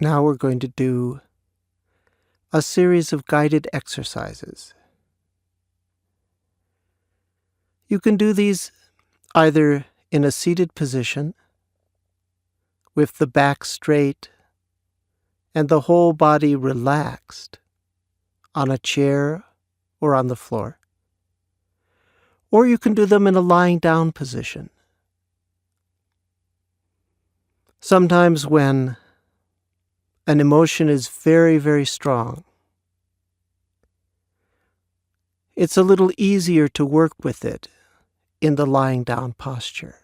Now we're going to do a series of guided exercises. You can do these either in a seated position, with the back straight and the whole body relaxed on a chair or on the floor, or you can do them in a lying down position. Sometimes when an emotion is very, very strong, it's a little easier to work with it in the lying down posture.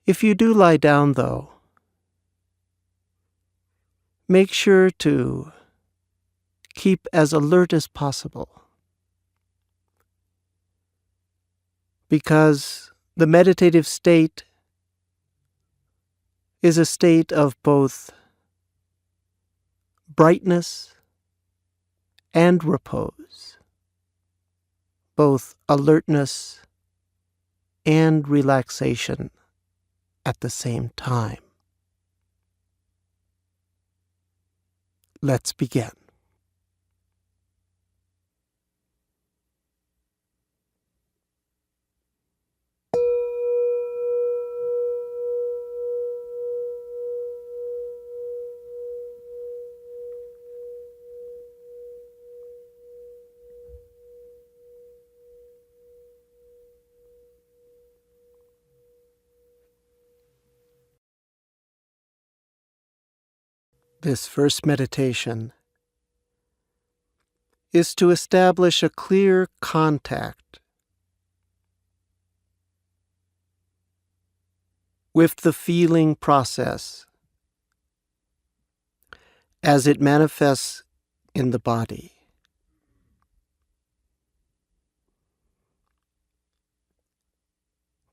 If you do lie down, though, make sure to keep as alert as possible, because the meditative state is a state of both brightness and repose, both alertness and relaxation at the same time. Let's begin. This first meditation is to establish a clear contact with the feeling process as it manifests in the body.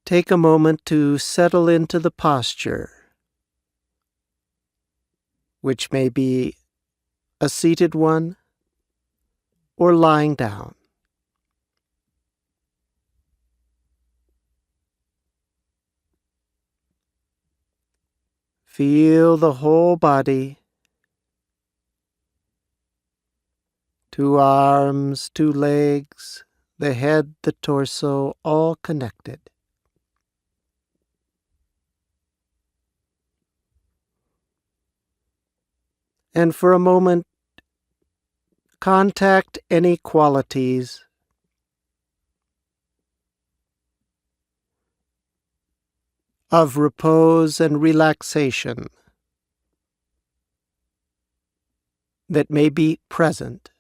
Take a moment to settle into the posture, which may be a seated one or lying down. Feel the whole body, 2 arms, 2 legs, the head, the torso, all connected. And for a moment, contact any qualities of repose and relaxation that may be present,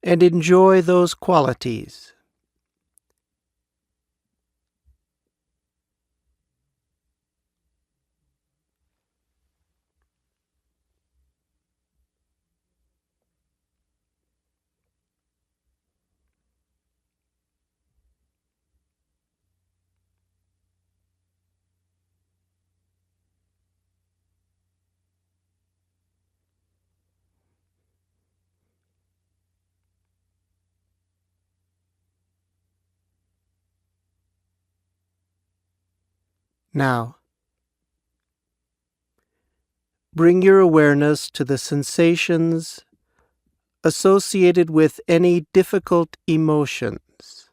and enjoy those qualities. Now, bring your awareness to the sensations associated with any difficult emotions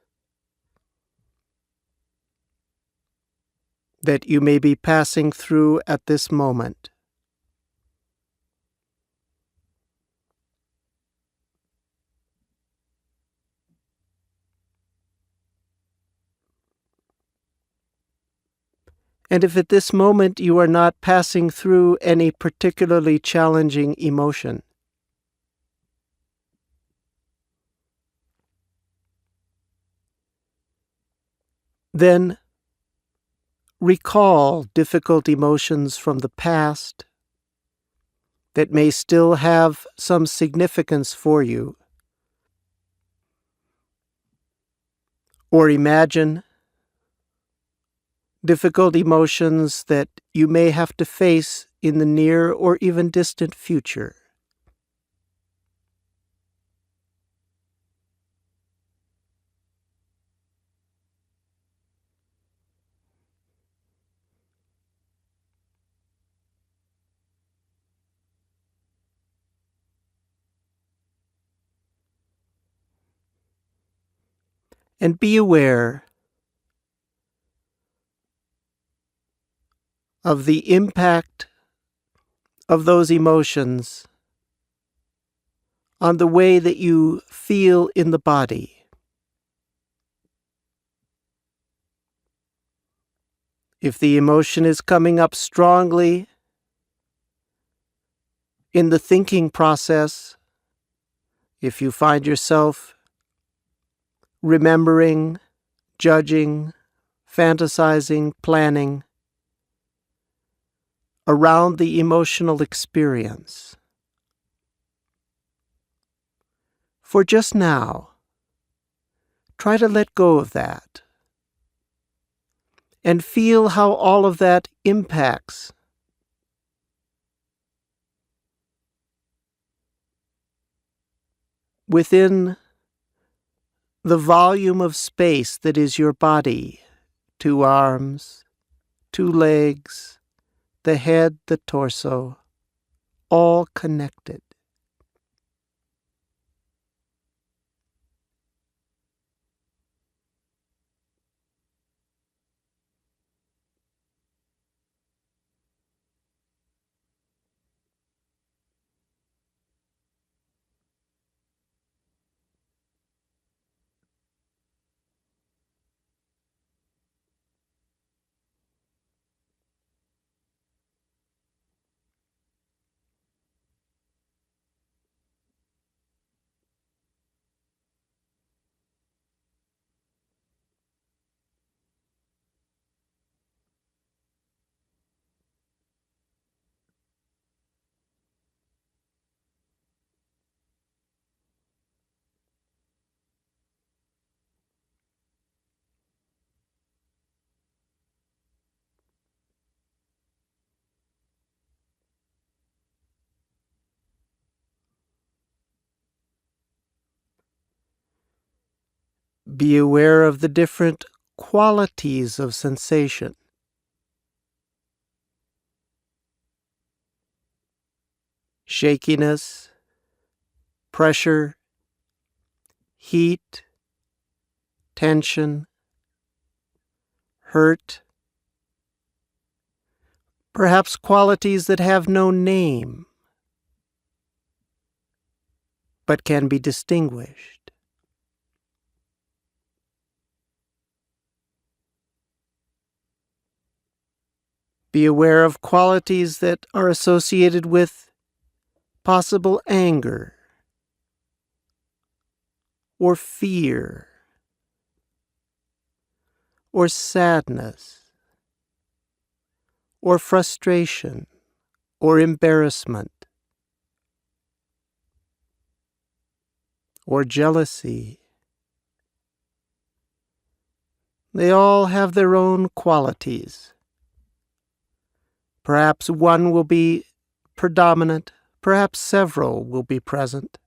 that you may be passing through at this moment. And if at this moment you are not passing through any particularly challenging emotion, then recall difficult emotions from the past that may still have some significance for you, or imagine difficult emotions that you may have to face in the near or even distant future. . And be aware of the impact of those emotions on the way that you feel in the body. If the emotion is coming up strongly in the thinking process, if you find yourself remembering, judging, fantasizing, planning around the emotional experience, for just now, try to let go of that and feel how all of that impacts within the volume of space that is your body, 2 arms, 2 legs, the head, the torso, all connected. Be aware of the different qualities of sensation. Shakiness, pressure, heat, tension, hurt, perhaps qualities that have no name but can be distinguished. Be aware of qualities that are associated with possible anger or fear or sadness or frustration or embarrassment or jealousy. They all have their own qualities. Perhaps one will be predominant, perhaps several will be present.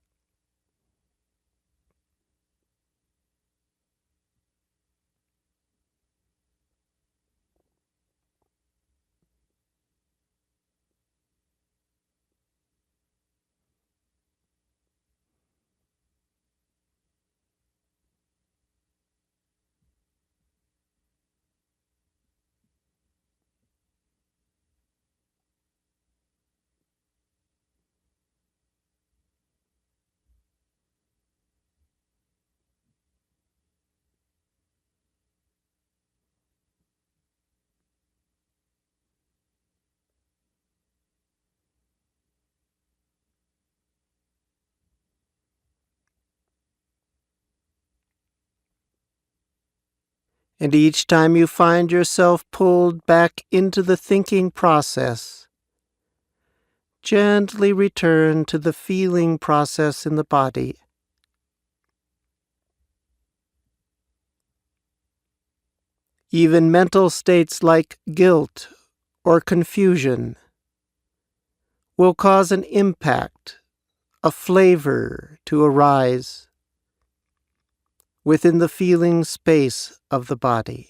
And each time you find yourself pulled back into the thinking process, gently return to the feeling process in the body. Even mental states like guilt or confusion will cause an impact, a flavor to arise within the feeling space of the body.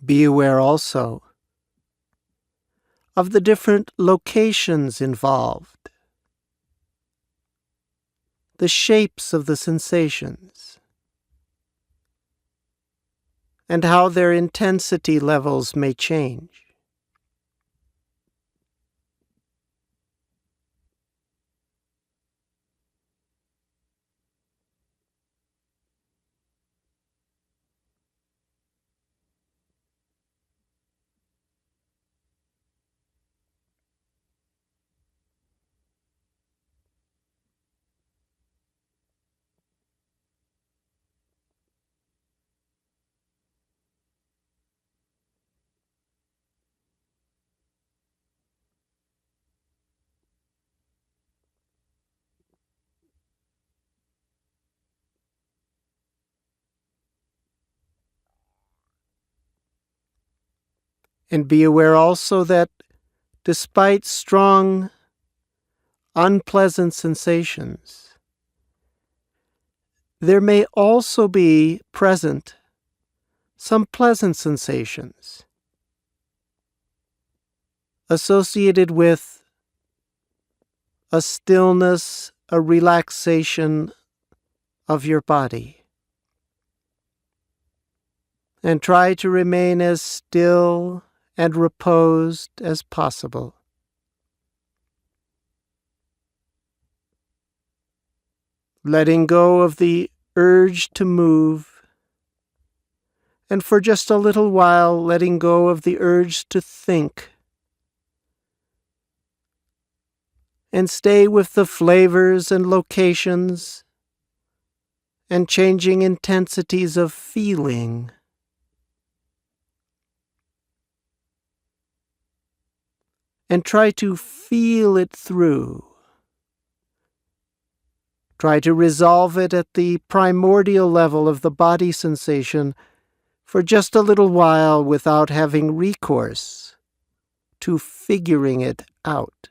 Be aware also of the different locations involved, the shapes of the sensations, and how their intensity levels may change. And be aware also that despite strong, unpleasant sensations, there may also be present some pleasant sensations associated with a stillness, a relaxation of your body. And try to remain as still and reposed as possible. Letting go of the urge to move, and for just a little while letting go of the urge to think, and stay with the flavors and locations and changing intensities of feeling. And try to feel it through. Try to resolve it at the primordial level of the body sensation for just a little while without having recourse to figuring it out.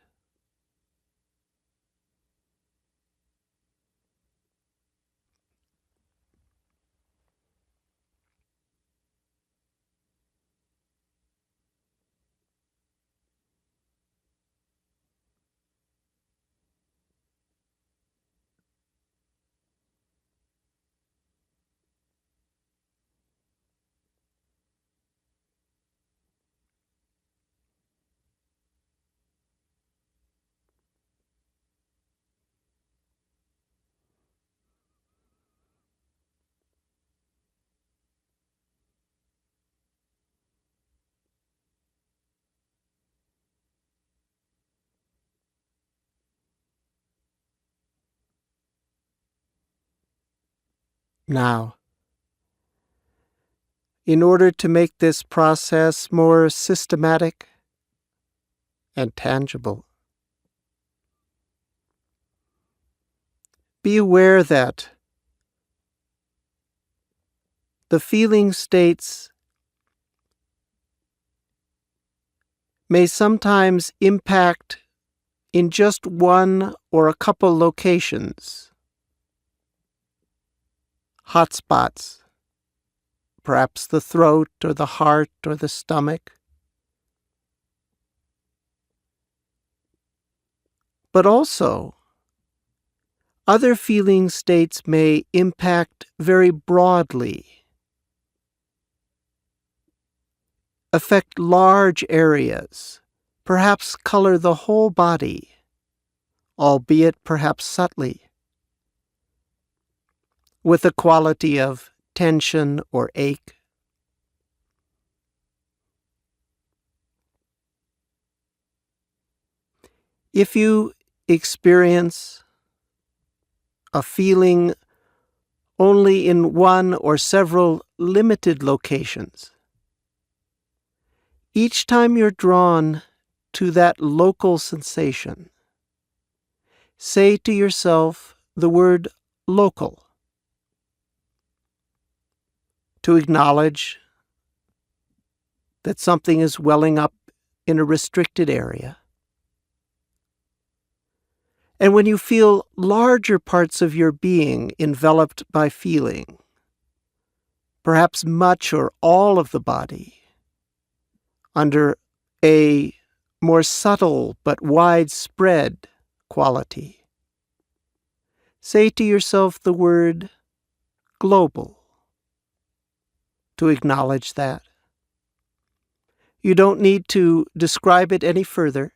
Now, in order to make this process more systematic and tangible, be aware that the feeling states may sometimes impact in just one or a couple locations, hotspots, perhaps the throat or the heart or the stomach. But also, other feeling states may impact very broadly, affect large areas, perhaps color the whole body, albeit perhaps subtly, with a quality of tension or ache. If you experience a feeling only in one or several limited locations, each time you're drawn to that local sensation, say to yourself the word local, to acknowledge that something is welling up in a restricted area. And when you feel larger parts of your being enveloped by feeling, perhaps much or all of the body, under a more subtle but widespread quality. Say to yourself the word global to acknowledge that. You don't need to describe it any further.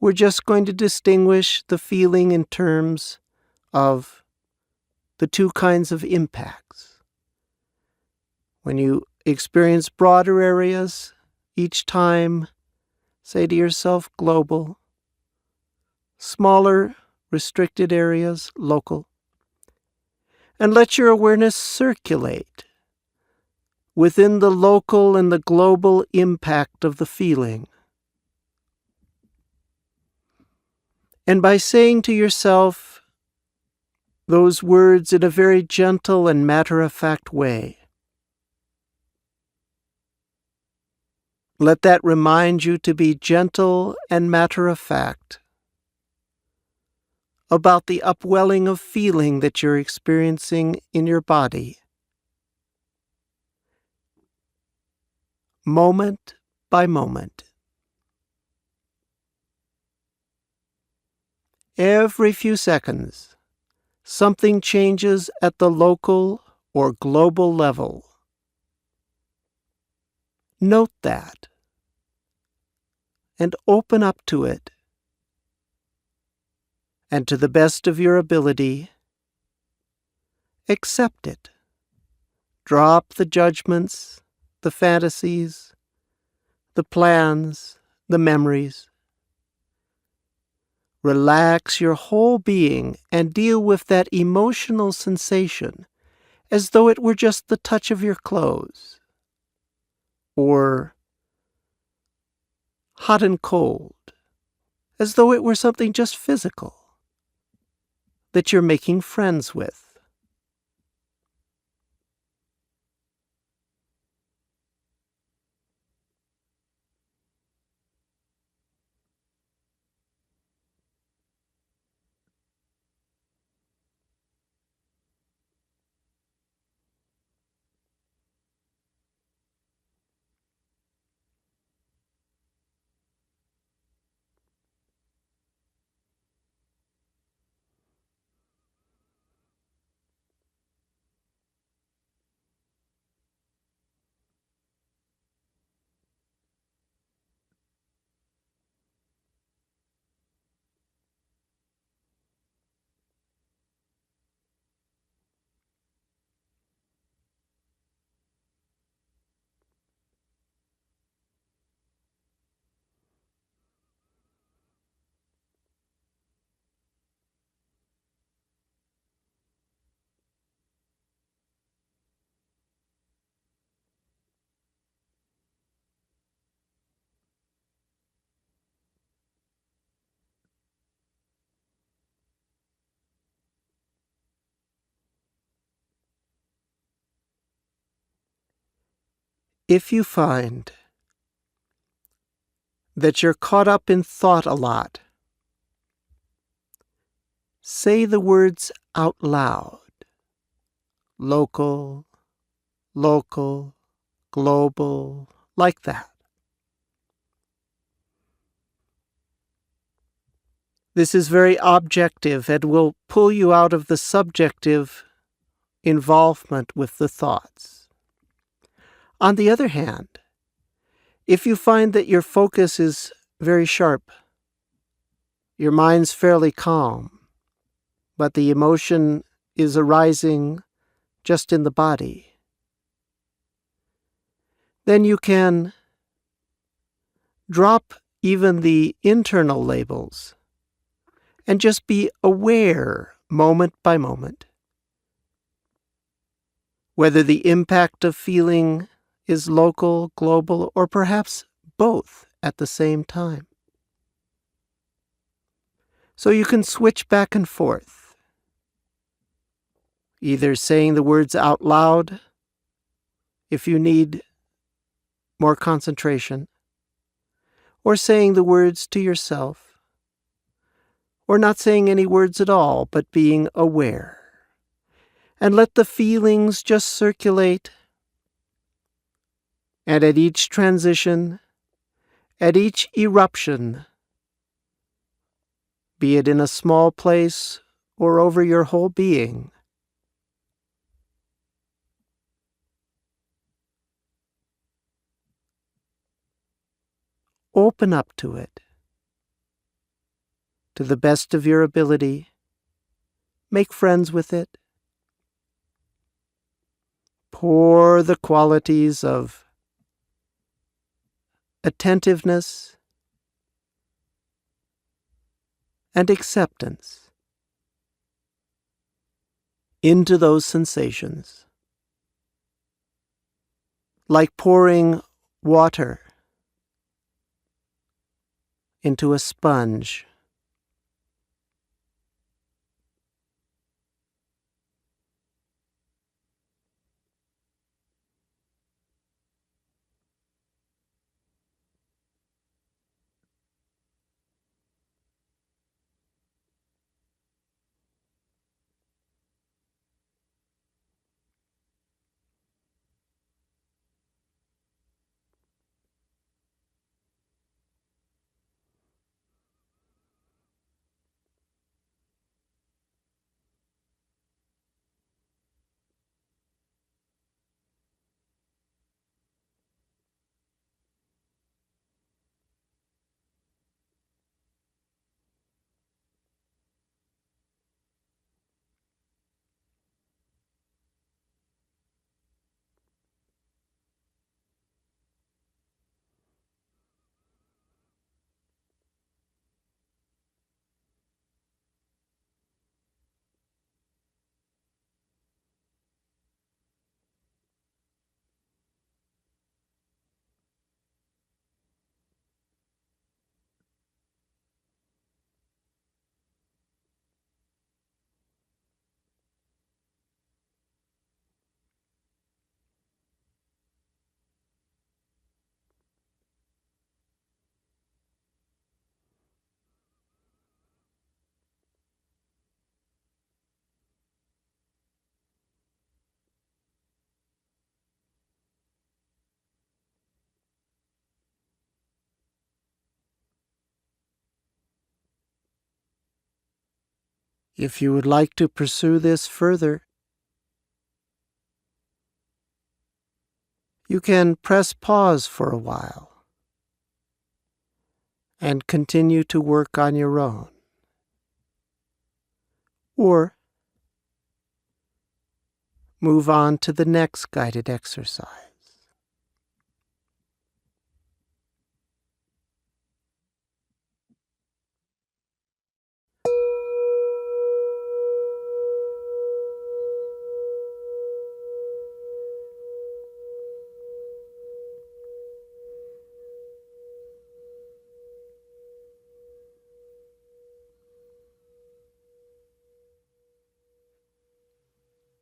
We're just going to distinguish the feeling in terms of the two kinds of impacts. When you experience broader areas, each time, say to yourself, global. Smaller, restricted areas, local. And let your awareness circulate within the local and the global impact of the feeling. And by saying to yourself those words in a very gentle and matter-of-fact way, let that remind you to be gentle and matter-of-fact about the upwelling of feeling that you're experiencing in your body, moment by moment. Every few seconds, something changes at the local or global level. Note that and open up to it. And to the best of your ability, accept it. Drop the judgments, the fantasies, the plans, the memories. Relax your whole being and deal with that emotional sensation as though it were just the touch of your clothes, or hot and cold, as though it were something just physical that you're making friends with. If you find that you're caught up in thought a lot, say the words out loud. Local, local, global, like that. This is very objective and will pull you out of the subjective involvement with the thoughts. On the other hand, if you find that your focus is very sharp, your mind's fairly calm, but the emotion is arising just in the body, then you can drop even the internal labels and just be aware moment by moment, whether the impact of feeling is local, global, or perhaps both at the same time. So you can switch back and forth, either saying the words out loud if you need more concentration, or saying the words to yourself, or not saying any words at all, but being aware. And let the feelings just circulate. And at each transition, At each eruption, be it in a small place or over your whole being, open up to it. To the best of your ability, make friends with it. Pour the qualities of attentiveness and acceptance into those sensations, like pouring water into a sponge. If you would like to pursue this further, you can press pause for a while and continue to work on your own. Or move on to the next guided exercise.